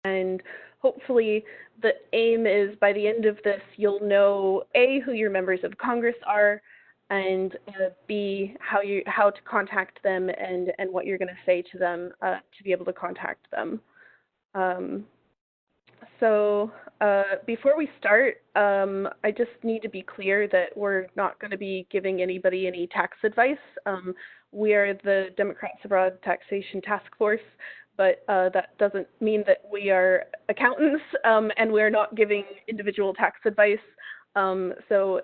And hopefully the aim is by the end of this, you'll know A, who your members of Congress are, and B, how to contact them and what you're going to say to them to be able to contact them. So before we start, I just need to be clear that we're not going to be giving anybody any tax advice. We are the Democrats Abroad Taxation Task Force, but that doesn't mean that we are accountants, and we're not giving individual tax advice. So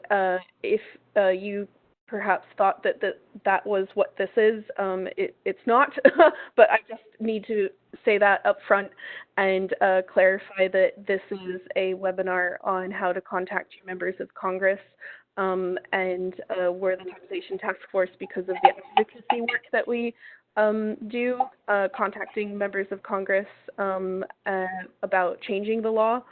if you perhaps thought that that was what this is, it's not, but I just need to say that up front and clarify that this is a webinar on how to contact your members of Congress, and we're the Taxation Task Force because of the advocacy work that we do, contacting members of Congress about changing the law.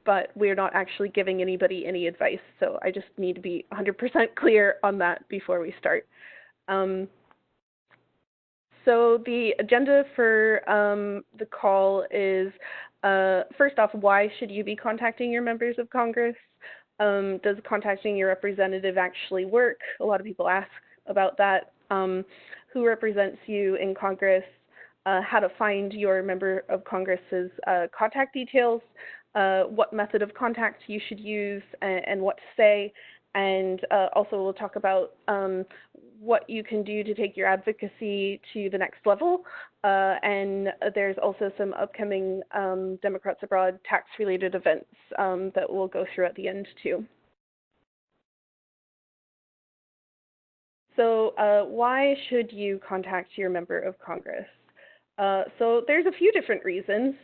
But we're not actually giving anybody any advice. So I just need to be 100% clear on that before we start. So the agenda for the call is, first off, why should you be contacting your members of Congress? Does contacting your representative actually work? A lot of people ask about that. Who represents you in Congress? How to find your member of Congress's contact details, what method of contact you should use, and what to say. And also we'll talk about what you can do to take your advocacy to the next level. And there's also some upcoming Democrats Abroad tax-related events that we'll go through at the end too. So why should you contact your member of Congress? So there's a few different reasons.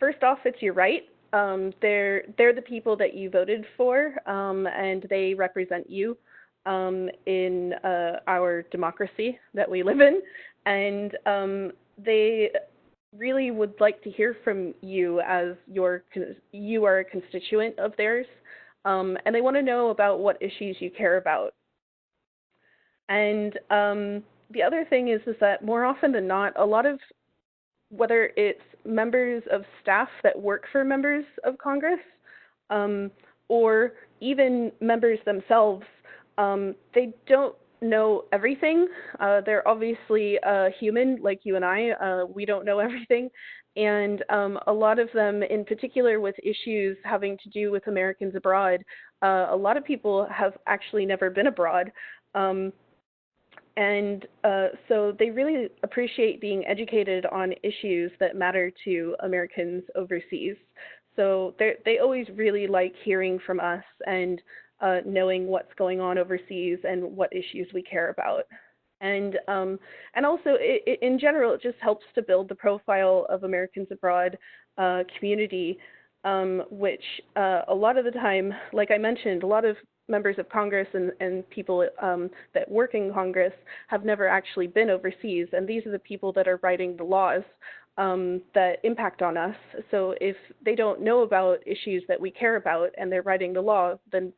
First off, it's your right. They're the people that you voted for, and they represent you in our democracy that we live in. And they really would like to hear from you as you are a constituent of theirs, and they want to know about what issues you care about. And the other thing is that more often than not, a lot of, whether it's members of staff that work for members of Congress, or even members themselves, they don't know everything. They're obviously human, like you and I. We don't know everything. And a lot of them, in particular with issues having to do with Americans abroad, a lot of people have actually never been abroad. And so they really appreciate being educated on issues that matter to Americans overseas. So they always really like hearing from us and knowing what's going on overseas and what issues we care about. And also, in general, it just helps to build the profile of Americans abroad community, which a lot of the time, like I mentioned, a lot of members of Congress and people that work in Congress have never actually been overseas, and these are the people that are writing the laws that impact on us. So if they don't know about issues that we care about and they're writing the law, then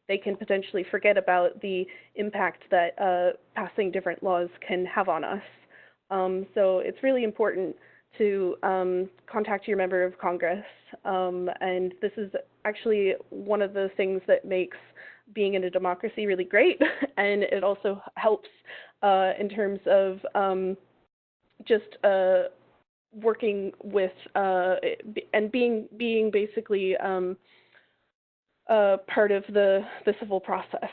they can potentially forget about the impact that passing different laws can have on us. So it's really important to contact your member of Congress, and this is actually one of the things that makes being in a democracy really great, and it also helps in terms of just working with and being basically part of the civil process.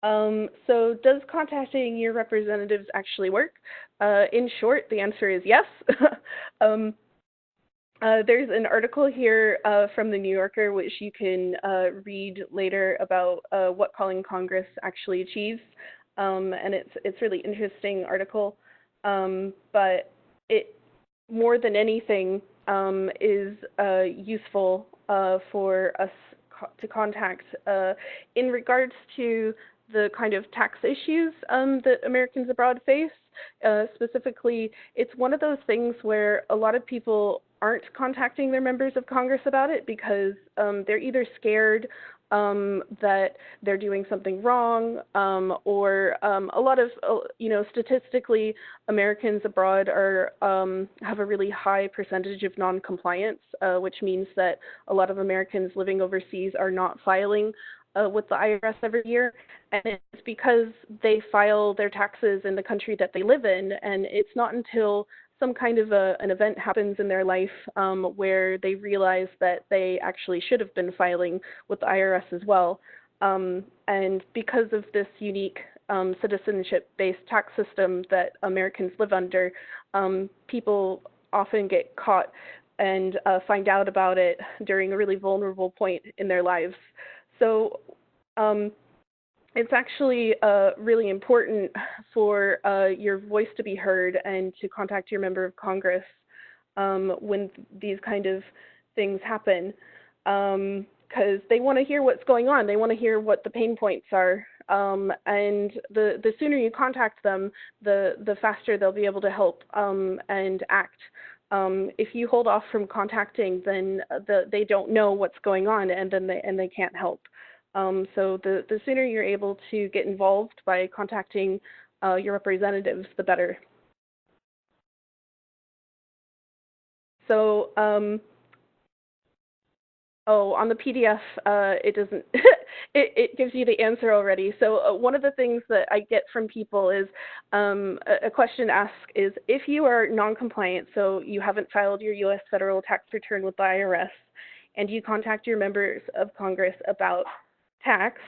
So does contacting your representatives actually work? In short, the answer is yes. There's an article here from the New Yorker, which you can read later about what calling Congress actually achieves, and it's really interesting article. But it, more than anything, is useful for us to contact in regards to the kind of tax issues that Americans abroad face. Specifically, it's one of those things where a lot of people aren't contacting their members of Congress about it because they're either scared that they're doing something wrong, or a lot of, statistically, Americans abroad are have a really high percentage of non-compliance, which means that a lot of Americans living overseas are not filing with the IRS every year, and it's because they file their taxes in the country that they live in, and it's not until some kind of an event happens in their life where they realize that they actually should have been filing with the IRS as well. And because of this unique citizenship-based tax system that Americans live under, people often get caught and find out about it during a really vulnerable point in their lives. So it's actually really important for your voice to be heard and to contact your member of Congress when these kind of things happen, because they want to hear what's going on. They want to hear what the pain points are. And the sooner you contact them, the faster they'll be able to help and act. If you hold off from contacting, then they don't know what's going on, and then they can't help. So the sooner you're able to get involved by contacting your representatives, the better. So, on the PDF, it doesn't, it gives you the answer already. So one of the things that I get from people is, a question asked is, if you are non-compliant, so you haven't filed your U.S. federal tax return with the IRS, and you contact your members of Congress about tax,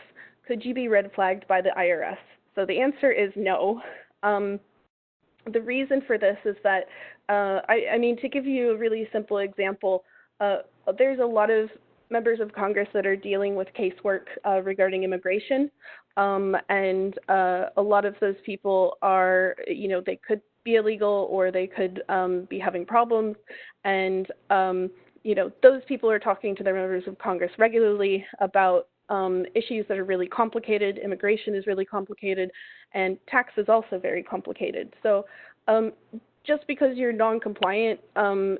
could you be red flagged by the IRS? So the answer is no. The reason for this is that, I mean, to give you a really simple example, there's a lot of members of Congress that are dealing with casework regarding immigration, and a lot of those people are, they could be illegal or they could be having problems, and, those people are talking to their members of Congress regularly about issues that are really complicated. Immigration is really complicated, and tax is also very complicated. So just because you're non-compliant,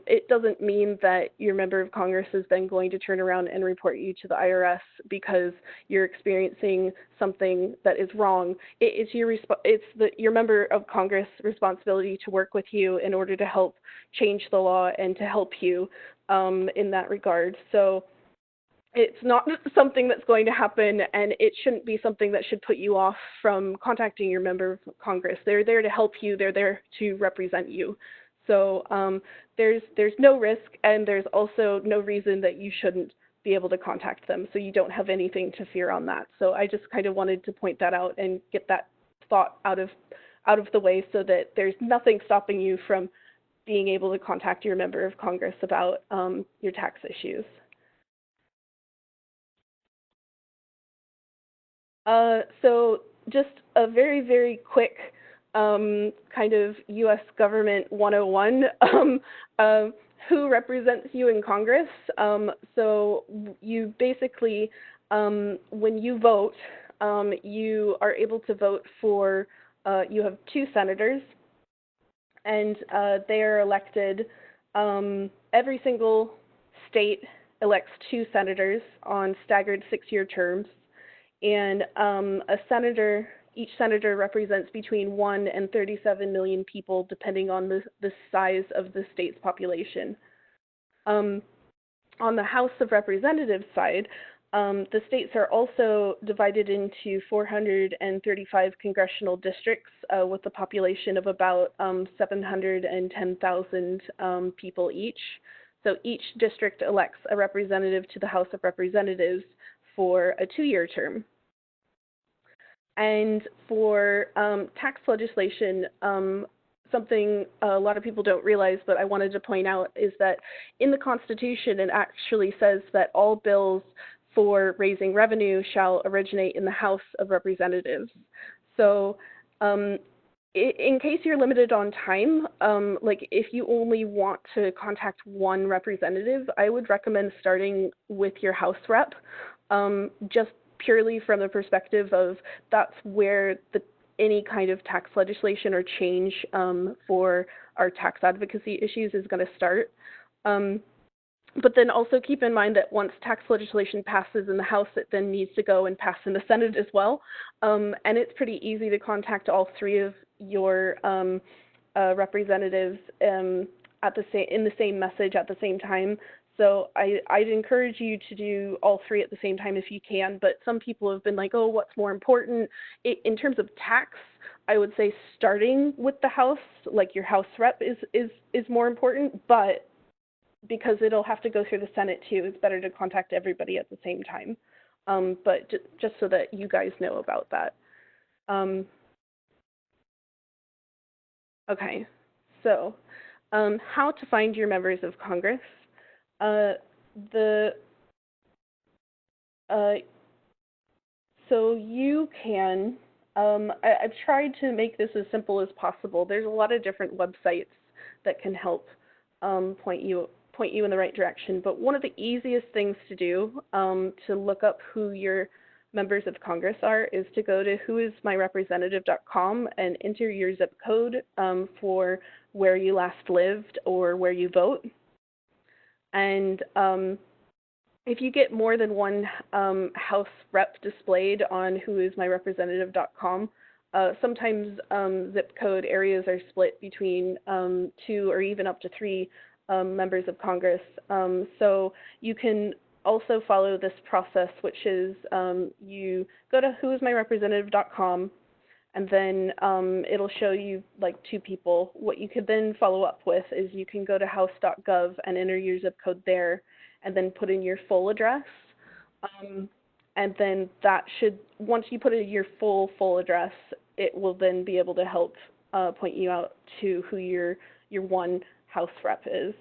it doesn't mean that your member of Congress is then going to turn around and report you to the IRS because you're experiencing something that is wrong. It's your member of Congress' responsibility to work with you in order to help change the law and to help you in that regard. So it's not something that's going to happen, and it shouldn't be something that should put you off from contacting your member of Congress. They're there to help you. They're there to represent you. So there's no risk, and there's also no reason that you shouldn't be able to contact them. So you don't have anything to fear on that. So I just kind of wanted to point that out and get that thought out of the way, so that there's nothing stopping you from being able to contact your member of Congress about your tax issues. So just a very, very quick kind of U.S. government 101, who represents you in Congress. So you basically, when you vote, you are able to vote for, you have 2 senators, and they are elected, every single state elects 2 senators on staggered 6-year terms. And each senator represents between 1 and 37 million people, depending on the size of the state's population. On the House of Representatives side, the states are also divided into 435 congressional districts with a population of about 710,000 people each. So each district elects a representative to the House of Representatives for a 2-year term. And for tax legislation, something a lot of people don't realize, but I wanted to point out, is that in the Constitution, it actually says that all bills for raising revenue shall originate in the House of Representatives. So in case you're limited on time, like if you only want to contact one representative, I would recommend starting with your House rep, just purely from the perspective of that's where any kind of tax legislation or change for our tax advocacy issues is going to start. But then also keep in mind that once tax legislation passes in the House, it then needs to go and pass in the Senate as well. And it's pretty easy to contact all three of your representatives in the same message at the same time. So I'd encourage you to do all three at the same time if you can, but some people have been like, oh, what's more important? In terms of tax, I would say starting with the House, like your House rep is more important, but because it'll have to go through the Senate too, it's better to contact everybody at the same time. But just so that you guys know about that. Okay, so how to find your members of Congress. So you can, I've tried to make this as simple as possible. There's a lot of different websites that can help point you in the right direction. But one of the easiest things to do to look up who your members of Congress are is to go to whoismyrepresentative.com and enter your zip code for where you last lived or where you vote. And if you get more than one House rep displayed on whoismyrepresentative.com, sometimes zip code areas are split between 2 or even up to 3 members of Congress. So you can also follow this process, which is you go to whoismyrepresentative.com, and then it'll show you like 2 people. What you could then follow up with is you can go to house.gov and enter your zip code there, and then put in your full address. And then that should, once you put in your full address, it will then be able to help point you out to who your one House rep is.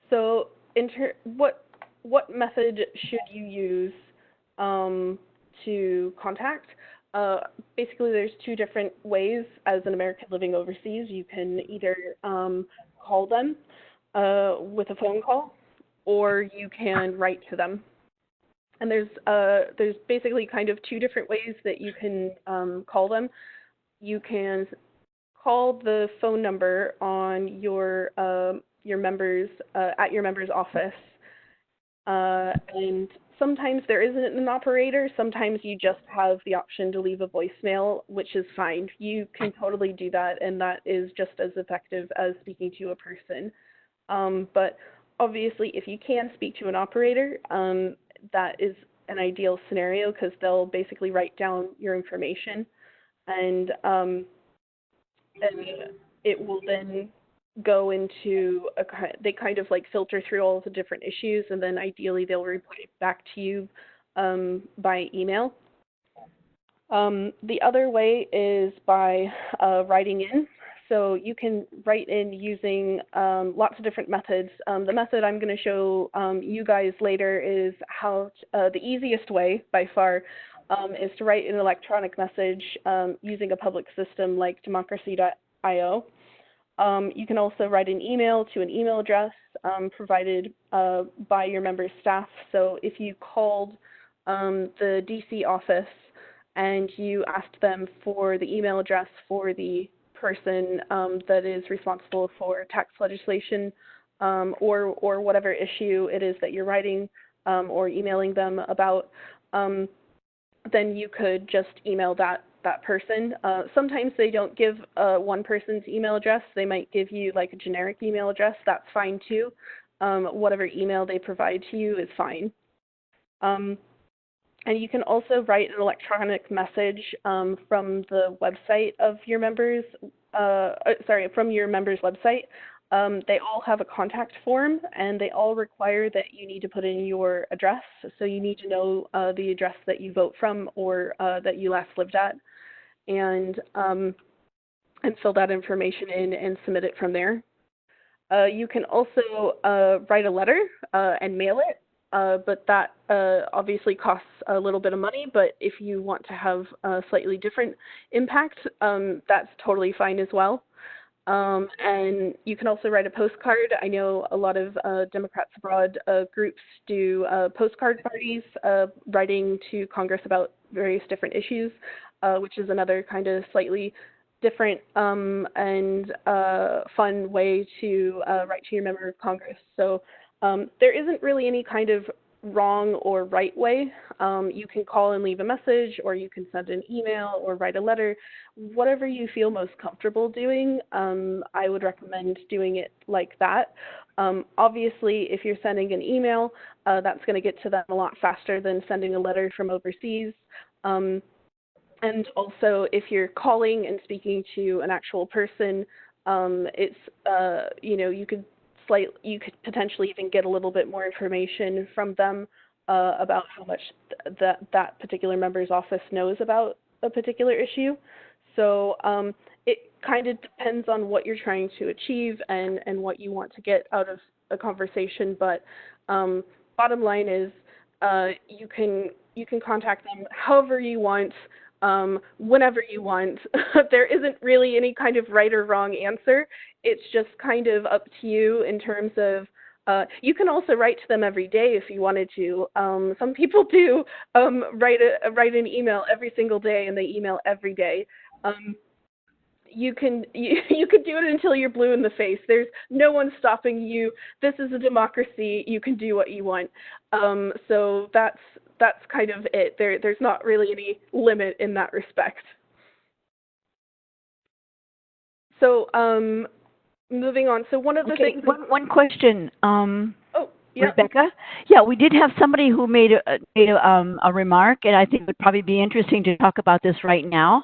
So what method should you use to contact? Basically, there's 2 different ways as an American living overseas. You can either call them with a phone call, or you can write to them. And there's basically kind of 2 different ways that you can call them. You can call the phone number on your members at your member's office, and sometimes there isn't an operator. Sometimes you just have the option to leave a voicemail, which is fine. You can totally do that, and that is just as effective as speaking to a person. But obviously, if you can speak to an operator, that is an ideal scenario because they'll basically write down your information, and it will then go into they kind of like filter through all the different issues, and then ideally they'll report it back to you by email. The other way is by writing in. So you can write in using lots of different methods. The method I'm going to show you guys later is how the easiest way by far is to write an electronic message using a public system like democracy.io. You can also write an email to an email address provided by your member's staff. So if you called the DC office and you asked them for the email address for the person that is responsible for tax legislation or whatever issue it is that you're writing or emailing them about, then you could just email that person. Sometimes they don't give one person's email address. They might give you like a generic email address. That's fine too. Whatever email they provide to you is fine. And you can also write an electronic message from the website of your members, from your members' website. They all have a contact form, and they all require that you need to put in your address. So you need to know the address that you vote from or that you last lived at, and fill that information in and submit it from there. You can also write a letter and mail it. But that obviously costs a little bit of money, but if you want to have a slightly different impact, that's totally fine as well. And you can also write a postcard. I know a lot of Democrats Abroad groups do postcard parties, writing to Congress about various different issues, which is another kind of slightly different and fun way to write to your member of Congress. So there isn't really any kind of wrong or right way. You can call and leave a message, or you can send an email or write a letter. Whatever you feel most comfortable doing, I would recommend doing it like that. Obviously, if you're sending an email, that's going to get to them a lot faster than sending a letter from overseas. And also, if you're calling and speaking to an actual person, it's you could potentially even get a little bit more information from them about how much that particular member's office knows about a particular issue. So it kind of depends on what you're trying to achieve and what you want to get out of a conversation. But bottom line is, you can contact them however you want, whenever you want. There isn't really any kind of right or wrong answer. It's just kind of up to you in terms of, you can also write to them every day if you wanted to. Some people do write an email every single day, and they email every day. You can you could do it until you're blue in the face. There's no one stopping you. This is a democracy. You can do what you want. So that's kind of it. There's not really any limit in that respect. So moving on. So one of the things. One question. Oh, yeah. Rebecca? Yeah, we did have somebody who made a remark, and I think it would probably be interesting to talk about this right now.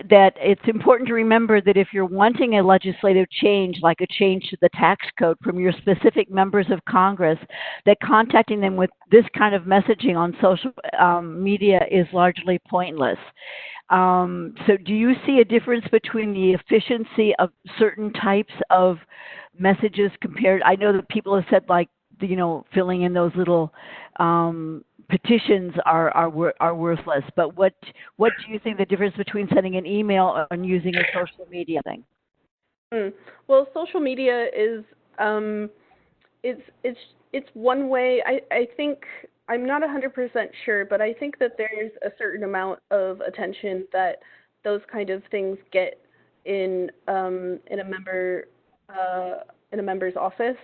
That it's important to remember that if you're wanting a legislative change, like a change to the tax code from your specific members of Congress, that contacting them with this kind of messaging on social media is largely pointless. So do you see a difference between the efficiency of certain types of messages compared? I know that people have said, like, filling in those little petitions are worthless. But what do you think the difference between sending an email and using a social media thing? Well, social media is it's one way. I think, I'm not 100% sure, but I think that there's a certain amount of attention that those kind of things get in a member's office.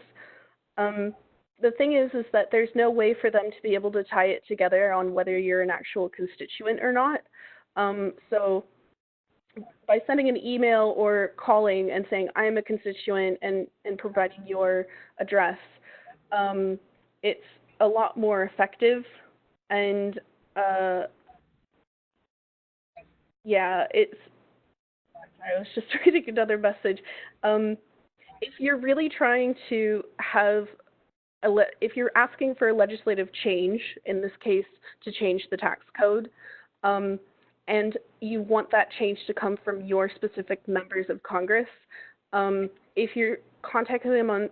The thing is that there's no way for them to be able to tie it together on whether you're an actual constituent or not. So by sending an email or calling and saying, I'm a constituent, and providing your address, it's a lot more effective. And yeah, I was just reading another message. If you're really trying to have if you're asking for a legislative change, in this case, to change the tax code, and you want that change to come from your specific members of Congress, if you're contacting them on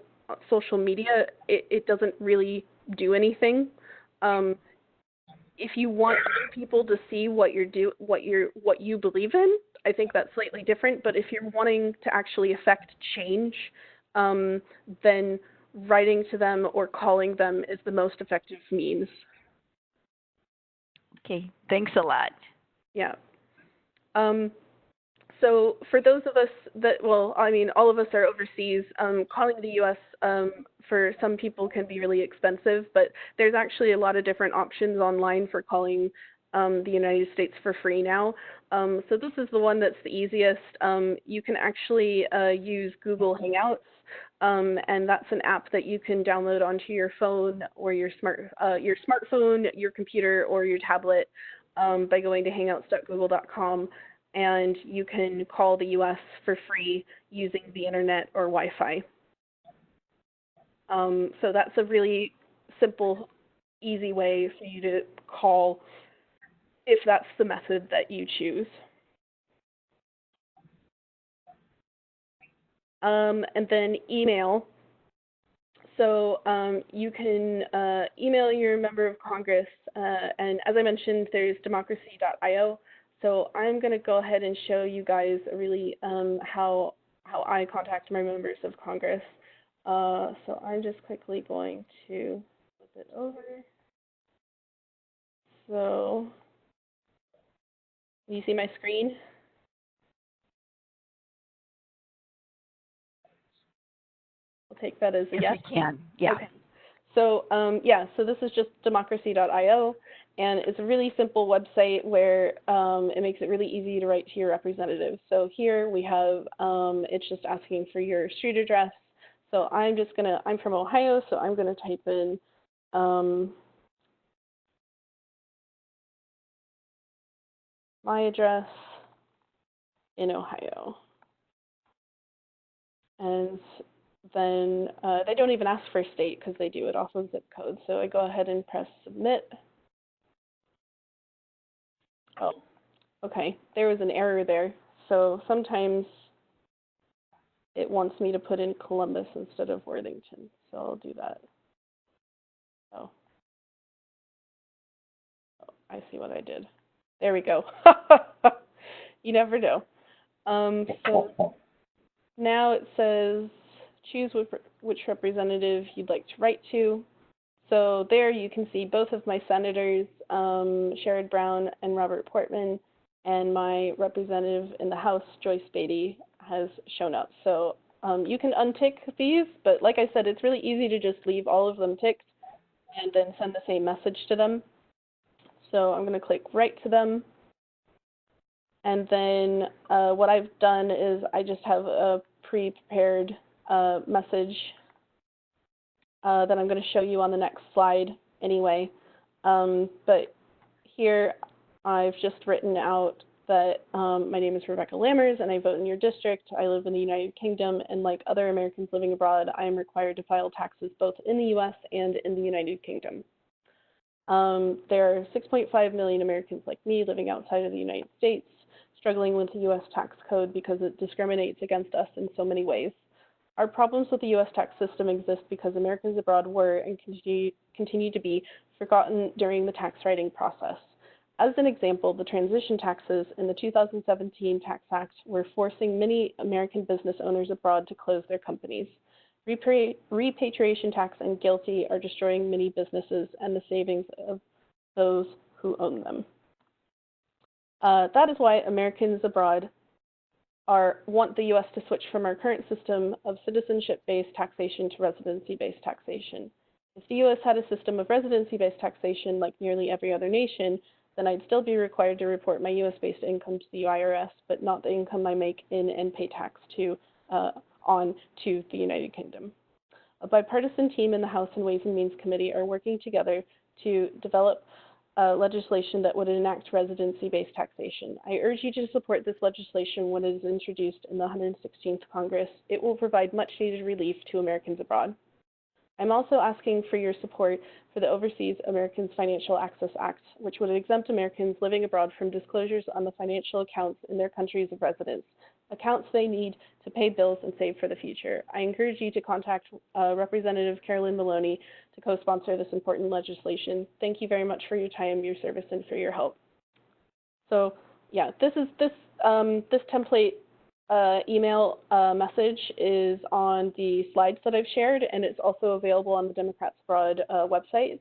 social media, it doesn't really do anything. If you want other people to see what you believe in, I think that's slightly different. But if you're wanting to actually affect change, then writing to them or calling them is the most effective means. Okay, thanks a lot. Yeah. So for those of us that, well, I mean, all of us are overseas, calling the U.S. For some people can be really expensive, but there's actually a lot of different options online for calling the United States for free now. So this is the one that's the easiest. You can actually use Google Hangouts. And that's an app that you can download onto your phone or your smartphone, your computer, or your tablet by going to hangouts.google.com, and you can call the U.S. for free using the internet or Wi-Fi. So that's a really simple, easy way for you to call if that's the method that you choose. And then email. So you can email your member of Congress, and as I mentioned, there's democracy.io. So I'm going to go ahead and show you guys really how I contact my members of Congress. So I'm just quickly going to flip it over. So you see my screen? take that as a Yes, yes? we can. Yeah. Okay. So yeah, so this is just democracy.io, and it's a really simple website where it makes it really easy to write to your representative. So here we have, it's just asking for your street address. So I'm from Ohio, so I'm gonna type in my address in Ohio. And then they don't even ask for state because they do it off of zip code. So I go ahead and press submit. Oh, okay, there was an error there. So sometimes it wants me to put in Columbus instead of Worthington. So I'll do that. Oh, I see what I did. There we go. You never know. So now it says choose which representative you'd like to write to. So there you can see both of my senators, Sherrod Brown and Robert Portman, and my representative in the House, Joyce Beatty, has shown up. So you can untick these, but like I said, it's really easy to just leave all of them ticked and then send the same message to them. So I'm going to click write to them. And then what I've done is I just have a pre-prepared message that I'm going to show you on the next slide anyway. But here I've just written out that my name is Rebecca Lammers and I vote in your district. I live in the United Kingdom, and like other Americans living abroad, I am required to file taxes both in the US and in the United Kingdom. There are 6.5 million Americans like me living outside of the United States, struggling with the US tax code because it discriminates against us in so many ways. Our problems with the U.S. tax system exist because Americans abroad were and continue to be forgotten during the tax writing process. As an example, the transition taxes in the 2017 Tax Act were forcing many American business owners abroad to close their companies. Repatriation tax and GILTI are destroying many businesses and the savings of those who own them. That is why Americans abroad want the U.S. to switch from our current system of citizenship-based taxation to residency-based taxation. If the U.S. had a system of residency-based taxation like nearly every other nation, then I'd still be required to report my U.S.-based income to the IRS, but not the income I make in and pay tax on to the United Kingdom. A bipartisan team in the House and Ways and Means Committee are working together to develop legislation that would enact residency-based taxation. I urge you to support this legislation when it is introduced in the 116th Congress. It will provide much-needed relief to Americans abroad. I'm also asking for your support for the Overseas Americans Financial Access Act, which would exempt Americans living abroad from disclosures on the financial accounts in their countries of residence, accounts they need to pay bills and save for the future. I encourage you to contact Representative Carolyn Maloney to co-sponsor this important legislation. Thank you very much for your time, your service, and for your help. So yeah, this template email message is on the slides that I've shared, and it's also available on the Democrats Abroad website.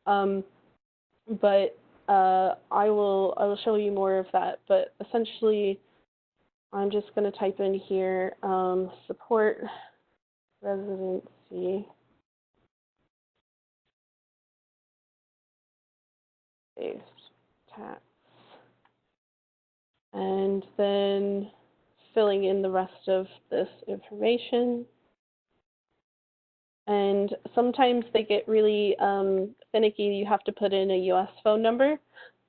But I will show you more of that. But essentially, I'm just going to type in here support residency based tax, and then filling in the rest of this information. And sometimes they get really finicky. You have to put in a U.S. phone number.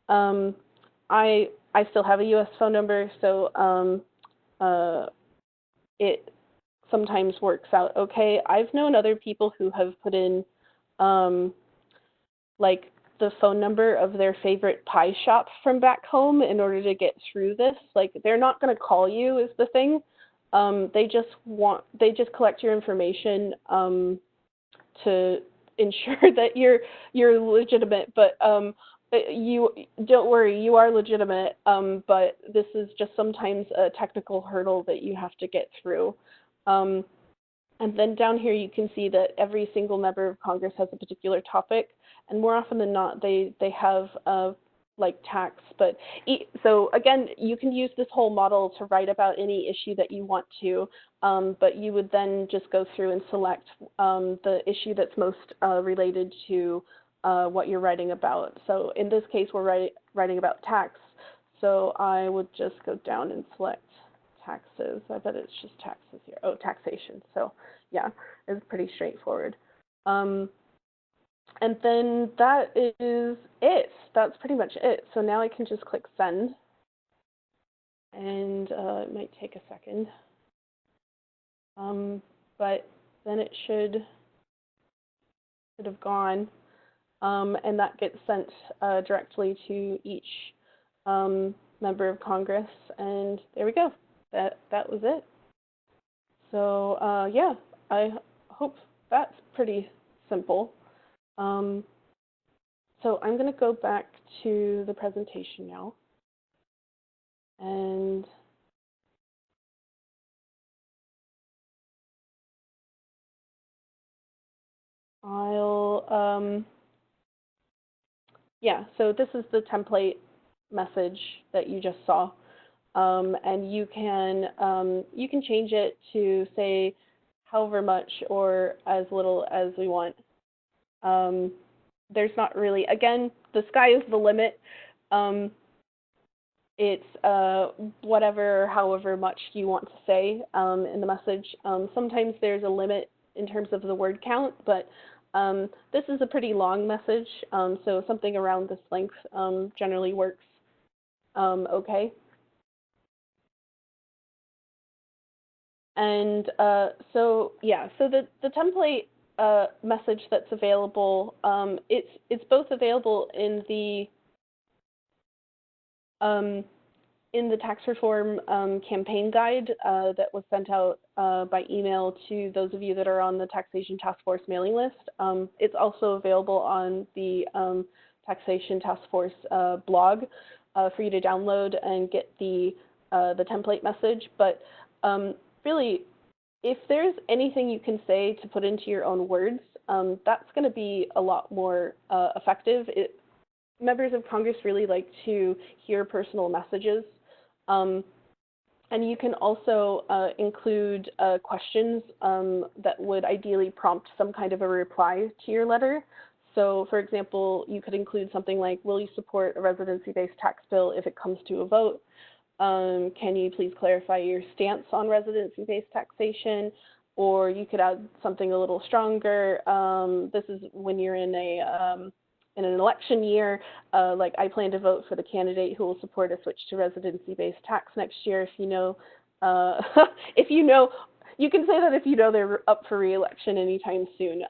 I still have a U.S. phone number, so it sometimes works out okay. I've known other people who have put in like the phone number of their favorite pie shop from back home in order to get through this. Like, they're not going to call you is the thing. They just collect your information to ensure that you're legitimate. But you don't worry, you are legitimate. But this is just sometimes a technical hurdle that you have to get through. And then down here you can see that every single member of Congress has a particular topic, and more often than not they have like tax. But so again, you can use this whole model to write about any issue that you want to, but you would then just go through and select the issue that's most related to what you're writing about. So in this case, we're writing about tax. So I would just go down and select taxes. I bet it's just taxes here. Oh, taxation. So yeah, it's pretty straightforward. And then that is it. That's pretty much it. So now I can just click send. And it might take a second. But then it should have gone. And that gets sent directly to each member of Congress. And there we go. That was it. So yeah, I hope that's pretty simple. So I'm going to go back to the presentation now. And yeah, so this is the template message that you just saw. And you can change it to say however much or as little as we want. There's not really, again, the sky is the limit. It's whatever, however much you want to say in the message. Sometimes there's a limit in terms of the word count, but this is a pretty long message, so something around this length generally works okay. And so yeah, so the template message that's available, it's both available in the tax reform campaign guide that was sent out by email to those of you that are on the Taxation Task Force mailing list. It's also available on the Taxation Task Force blog for you to download and get the template message. But really, if there's anything you can say to put into your own words, that's going to be a lot more effective. Members of Congress really like to hear personal messages. And you can also include questions that would ideally prompt some kind of a reply to your letter. So, for example, you could include something like, will you support a residency-based tax bill if it comes to a vote? Can you please clarify your stance on residency-based taxation? Or you could add something a little stronger. This is when you're in an election year, like I plan to vote for the candidate who will support a switch to residency-based tax next year. If you know, you can say that if you know they're up for re-election anytime soon.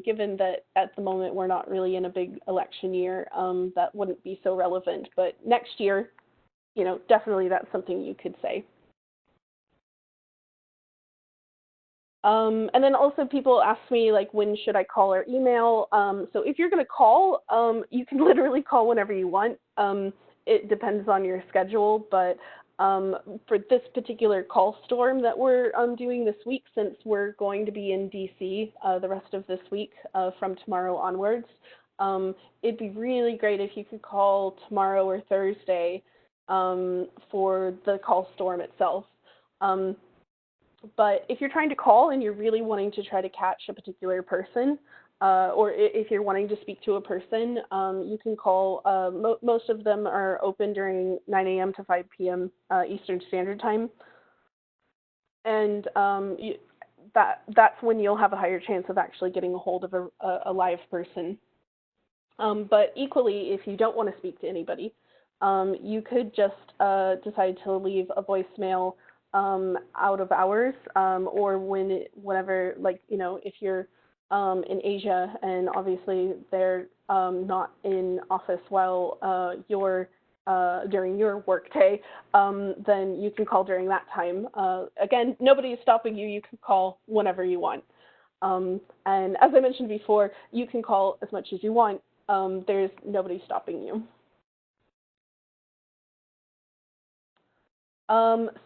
Given that at the moment we're not really in a big election year, that wouldn't be so relevant. But next year, you know, definitely that's something you could say. And then also people ask me, like, when should I call or email? So if you're going to call, you can literally call whenever you want. It depends on your schedule, but for this particular call storm that we're doing this week, since we're going to be in DC the rest of this week from tomorrow onwards, it'd be really great if you could call tomorrow or Thursday for the call storm itself. But if you're trying to call and you're really wanting to try to catch a particular person, or if you're wanting to speak to a person, you can call. Most of them are open during 9 a.m. to 5 p.m. Eastern Standard Time. And that's when you'll have a higher chance of actually getting a hold of a live person. But equally, if you don't want to speak to anybody, you could just decide to leave a voicemail out of hours, or whenever, like, you know, if you're in Asia and obviously they're not in office while you're during your workday, then you can call during that time. Again, nobody is stopping you. You can call whenever you want. And as I mentioned before, you can call as much as you want. There's nobody stopping you.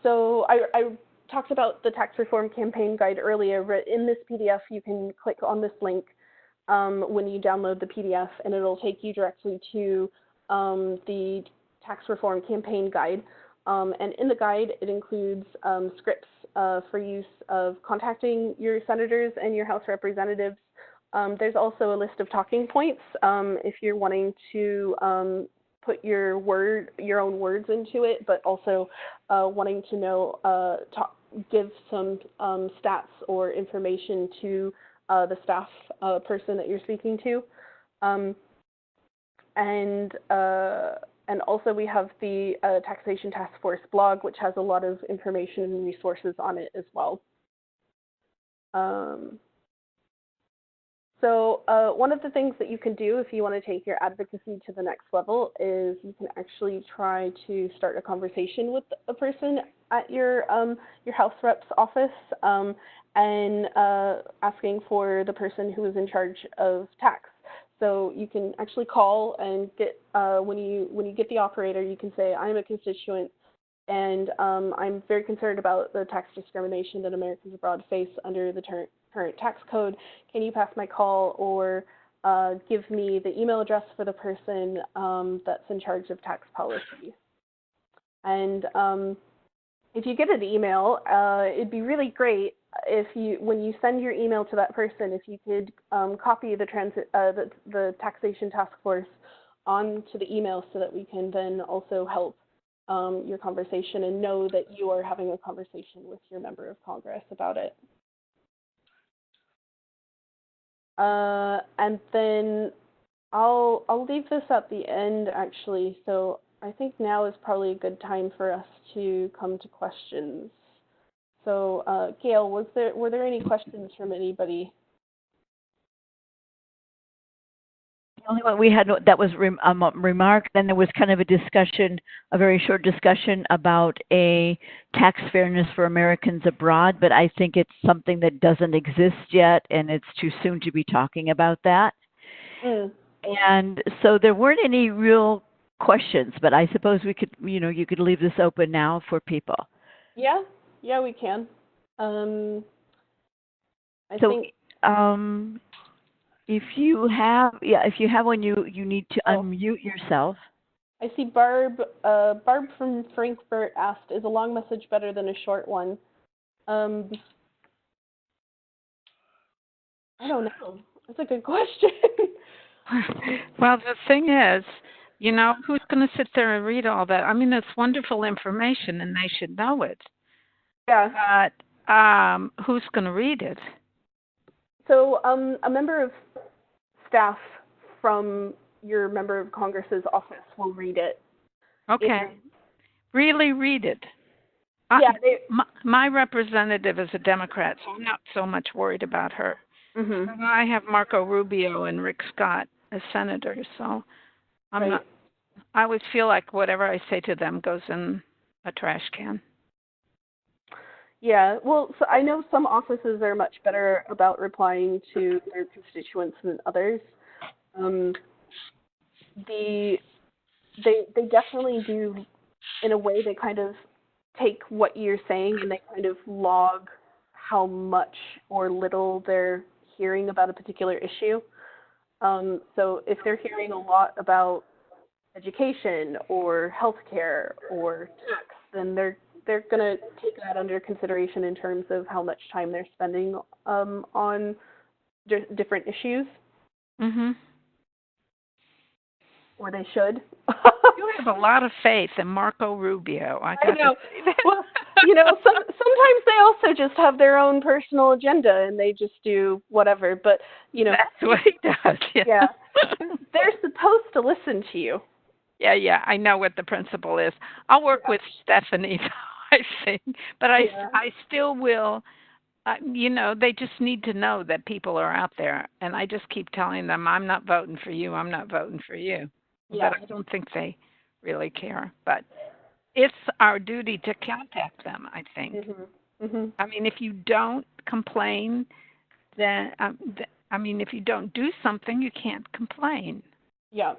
So I talked about the tax reform campaign guide earlier, but in this PDF, you can click on this link when you download the PDF, and it'll take you directly to the tax reform campaign guide. And in the guide, it includes scripts for use of contacting your senators and your House representatives. There's also a list of talking points if you're wanting to put your own words into it, but also wanting to know, give some stats or information to the staff person that you're speaking to. And also we have the Taxation Task Force blog, which has a lot of information and resources on it as well. So one of the things that you can do if you want to take your advocacy to the next level is you can actually try to start a conversation with a person at your House rep's office and asking for the person who is in charge of tax. So you can actually call and get when you get the operator, you can say, I'm a constituent and I'm very concerned about the tax discrimination that Americans abroad face under the current tax code. Can you pass my call or give me the email address for the person that's in charge of tax policy? And if you get an email, it'd be really great if when you send your email to that person, if you could copy the Taxation Task Force onto the email so that we can then also help your conversation and know that you are having a conversation with your member of Congress about it. And then I'll leave this at the end actually. So I think now is probably a good time for us to come to questions. So Gail, were there any questions from anybody? The only one we had that was remarked. Then there was kind of a discussion, a very short discussion about a tax fairness for Americans abroad, but I think it's something that doesn't exist yet, and it's too soon to be talking about that. And so there weren't any real questions, but I suppose we could, you could leave this open now for people. Yeah, we can. I think. If you have one, you need to unmute yourself. I see Barb from Frankfurt asked, is a long message better than a short one? I don't know. That's a good question. Well, the thing is, who's going to sit there and read all that? I mean, it's wonderful information and they should know it. Yeah. But who's going to read it? So a member of staff from your member of Congress's office will read it. Okay. Really read it. Yeah. My representative is a Democrat, so I'm not so much worried about her. Mm-hmm. I have Marco Rubio and Rick Scott as senators, so I'm not. I always feel like whatever I say to them goes in a trash can. Yeah, well, so I know some offices are much better about replying to their constituents than others. They definitely do, in a way, they kind of take what you're saying and they kind of log how much or little they're hearing about a particular issue. So if they're hearing a lot about education or healthcare or tax, then they're going to take that under consideration in terms of how much time they're spending on different issues. Mm-hmm. Or they should. You have a lot of faith in Marco Rubio. I know. Well, sometimes they also just have their own personal agenda and they just do whatever. But, That's what he does, yeah. They're supposed to listen to you. Yeah, I know what the principle is. I'll work with Stephanie, I think, but I still will. They just need to know that people are out there, and I just keep telling them, I'm not voting for you. I'm not voting for you. Yeah. But I don't think they really care. But it's our duty to contact them, I think. Mm-hmm. Mm-hmm. I mean, if you don't complain, then if you don't do something, you can't complain. Yeah.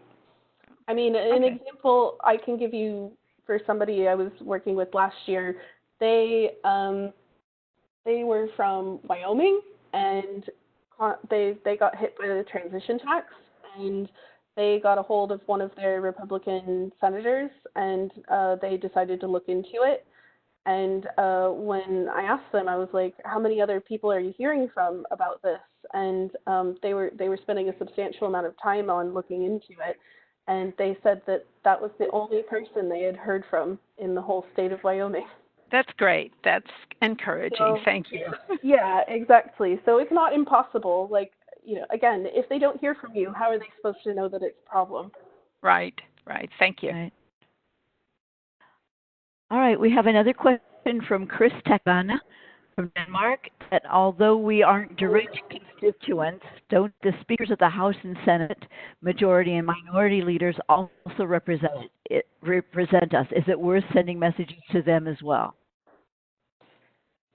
I mean, an example I can give you for somebody I was working with last year, they were from Wyoming and they got hit by the transition tax and they got a hold of one of their Republican senators, and they decided to look into it. And when I asked them, I was like, "How many other people are you hearing from about this?" And they were spending a substantial amount of time on looking into it, and they said that that was the only person they had heard from in the whole state of Wyoming. That's great. That's encouraging. So, Thank you. yeah, exactly. So it's not impossible. Like, again, if they don't hear from you, how are they supposed to know that it's a problem? Right. Thank you. Right. All right, we have another question from Chris Takana from Denmark, that although we aren't direct constituents, don't the speakers of the House and Senate, majority and minority leaders also represent us? Is it worth sending messages to them as well?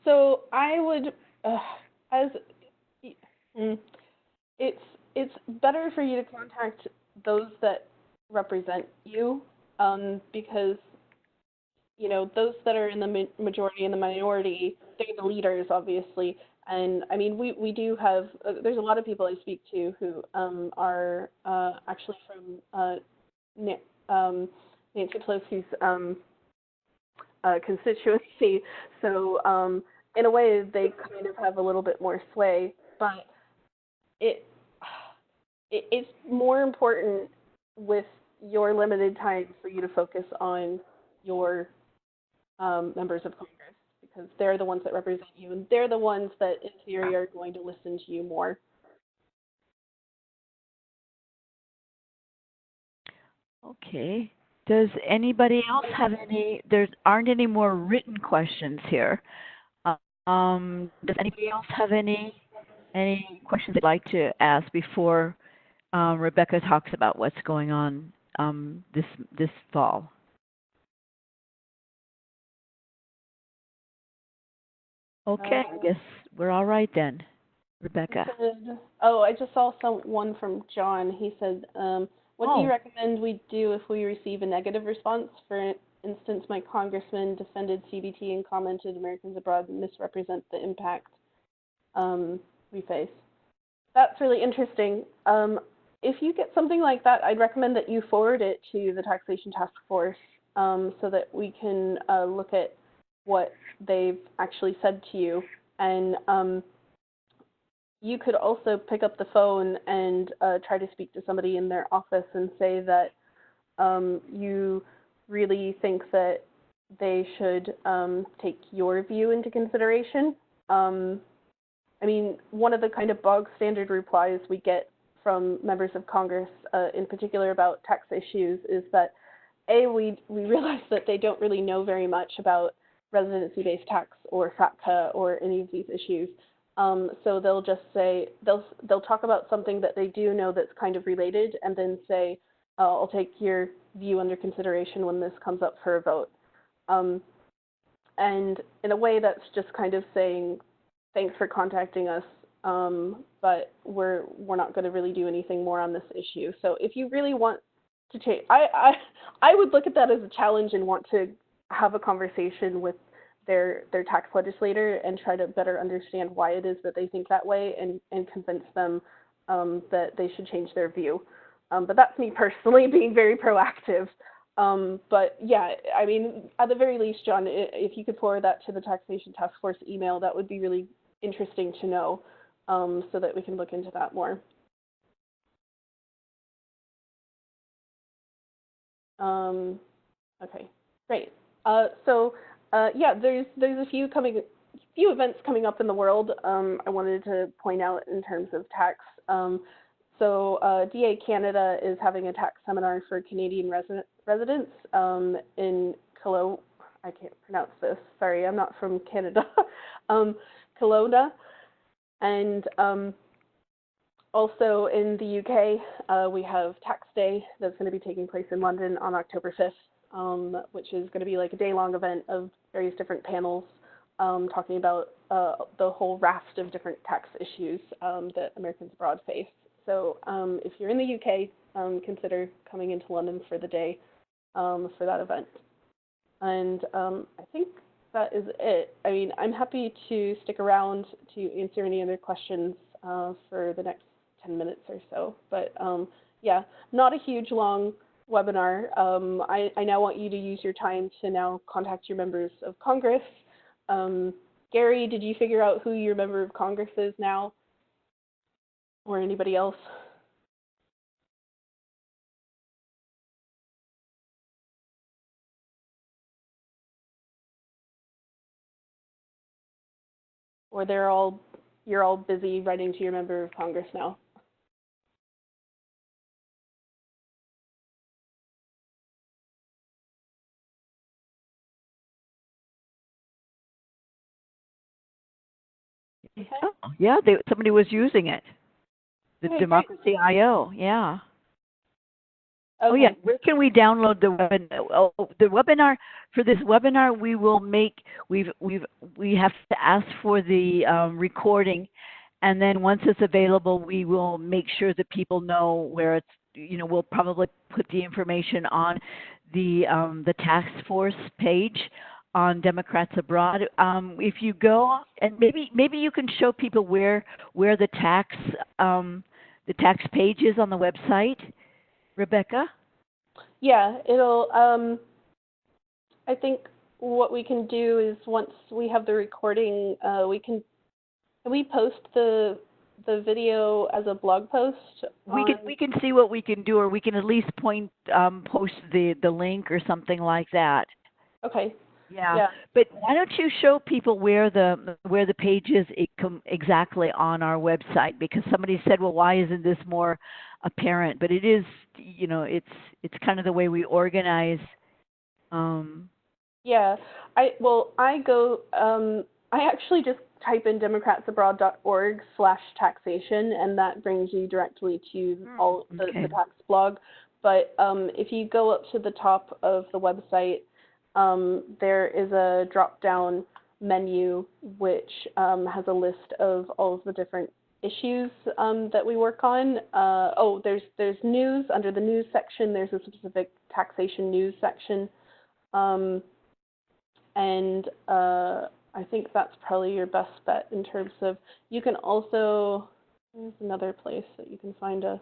So I would, it's better for you to contact those that represent you, because those that are in the majority and the minority, they're the leaders, obviously. And I mean, we do have, there's a lot of people I speak to who are actually from Nancy Pelosi's constituency. So in a way, they kind of have a little bit more sway. But it's more important with your limited time for you to focus on your members of Congress, because they're the ones that represent you, and they're the ones that, in theory, are going to listen to you more. Okay. Does anybody else have any? There aren't any more written questions here. Does anybody else have any questions they'd like to ask before Rebecca talks about what's going on this fall? Okay, I guess we're all right then, Rebecca. I just saw one from John. He said, what do you recommend we do if we receive a negative response? For instance, my congressman defended CBT and commented Americans abroad misrepresent the impact we face. That's really interesting. If you get something like that, I'd recommend that you forward it to the Taxation Task Force so that we can look at what they've actually said to you. And you could also pick up the phone and try to speak to somebody in their office and say that you really think that they should take your view into consideration. I mean, one of the kind of bog standard replies we get from members of Congress, in particular about tax issues, is that we realize that they don't really know very much about residency-based tax or FATCA or any of these issues. So they'll just say, they'll talk about something that they do know that's kind of related, and then say, I'll take your view under consideration when this comes up for a vote. And in a way, that's just kind of saying, thanks for contacting us, but we're not going to really do anything more on this issue. So if you really want to change, I would look at that as a challenge and want to have a conversation with their tax legislator and try to better understand why it is that they think that way, and convince them that they should change their view. But that's me personally being very proactive. But yeah, I mean, at the very least, John, if you could forward that to the Taxation Task Force email, that would be really interesting to know, so that we can look into that more. Okay, great. Yeah, there's a few events coming up in the world I wanted to point out in terms of tax. DA Canada is having a tax seminar for Canadian residents in Kelowna. I can't pronounce this. Sorry, I'm not from Canada. Kelowna. And also in the UK, we have Tax Day that's going to be taking place in London on October 5th, which is going to be like a day-long event of various different panels talking about the whole raft of different tax issues that Americans abroad face. So if you're in the UK, consider coming into London for the day for that event. And I think that is it. I mean, I'm happy to stick around to answer any other questions for the next 10 minutes or so. But Yeah, not a huge long webinar. I now want you to use your time to now contact your members of Congress. Gary, did you figure out who your member of Congress is now, or anybody else? Or you're all busy writing to your member of Congress now? Okay. Oh, yeah, somebody was using it. The Okay, Democracy IO, yeah. Okay. Oh yeah, where can we download the webinar? Oh, the webinar for this webinar we will make. We have to ask for the recording, and then once it's available, we will make sure that people know where it's. We'll probably put the information on the task force page on Democrats Abroad. If you go, and maybe you can show people where the tax page is on the website, Rebecca? Yeah, I think what we can do is once we have the recording, can we post the video as a blog post? We can see what we can do, or we can at least post the link or something like that. Okay. Yeah. But why don't you show people where the page is exactly on our website? Because somebody said, well, why isn't this more apparent? But it is, it's kind of the way we organize. Yeah. I actually just type in democratsabroad.org/taxation, and that brings you directly to all the tax blog. But if you go up to the top of the website, there is a drop-down menu which has a list of all of the different issues that we work on. There's news. Under the news section, there's a specific taxation news section. I think that's probably your best bet in terms of, you can also, there's another place that you can find us.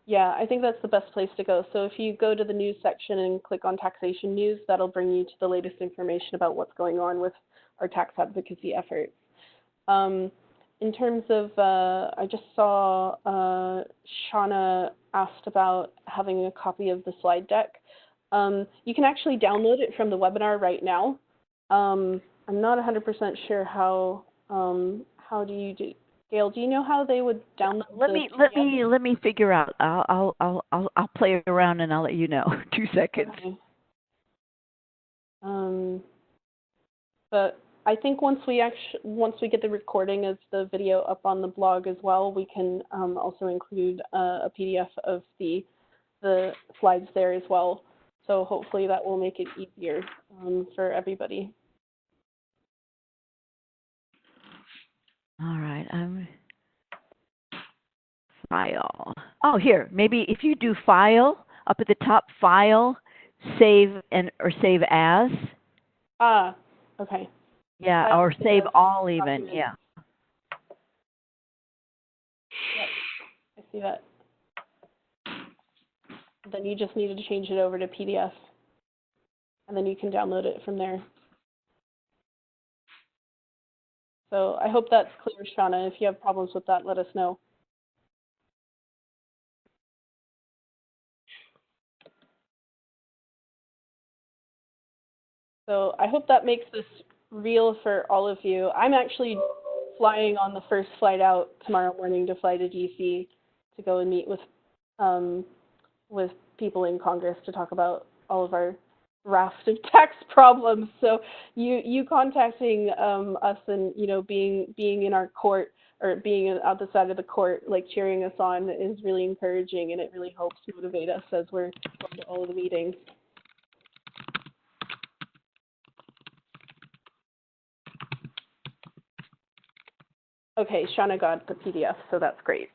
Yeah, I think that's the best place to go. So if you go to the news section and click on taxation news, that'll bring you to the latest information about what's going on with our tax advocacy efforts. In terms of, I just saw Shauna asked about having a copy of the slide deck. You can actually download it from the webinar right now. I'm not 100% sure how do you do. Gail, do you know how they would download? Let me figure out. I'll play around and I'll let you know. 2 seconds. Okay. But I think once we get the recording of the video up on the blog as well, we can also include a PDF of the slides there as well. So hopefully that will make it easier for everybody. All right, file. Oh, here, maybe if you do file, up at the top, file, save or save as. Ah, okay. Yeah, or save all even, yeah. Yep, I see that. Then you just needed to change it over to PDF, and then you can download it from there. So I hope that's clear, Shauna. If you have problems with that, let us know. So I hope that makes this real for all of you. I'm actually flying on the first flight out tomorrow morning to fly to DC to go and meet with people in Congress to talk about all of our raft of tax problems. So you contacting us and being in our court, or being out the side of the court, like cheering us on, is really encouraging, and it really helps motivate us as we're going to all of the meetings. Okay, Shauna got the PDF, so that's great.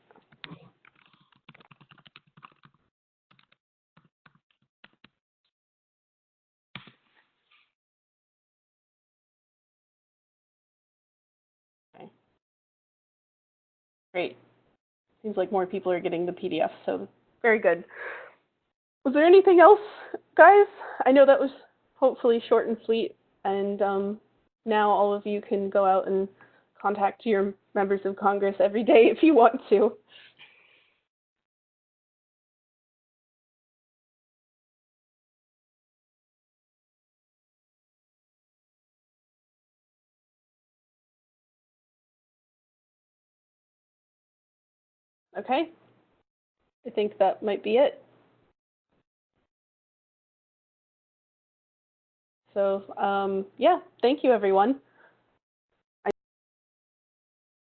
Okay. Great. seems like more people are getting the PDF, so very good. Was there anything else, guys? I know that was hopefully short and sweet, and now all of you can go out and contact your members of Congress every day if you want to. Okay, I think that might be it. So yeah, thank you everyone.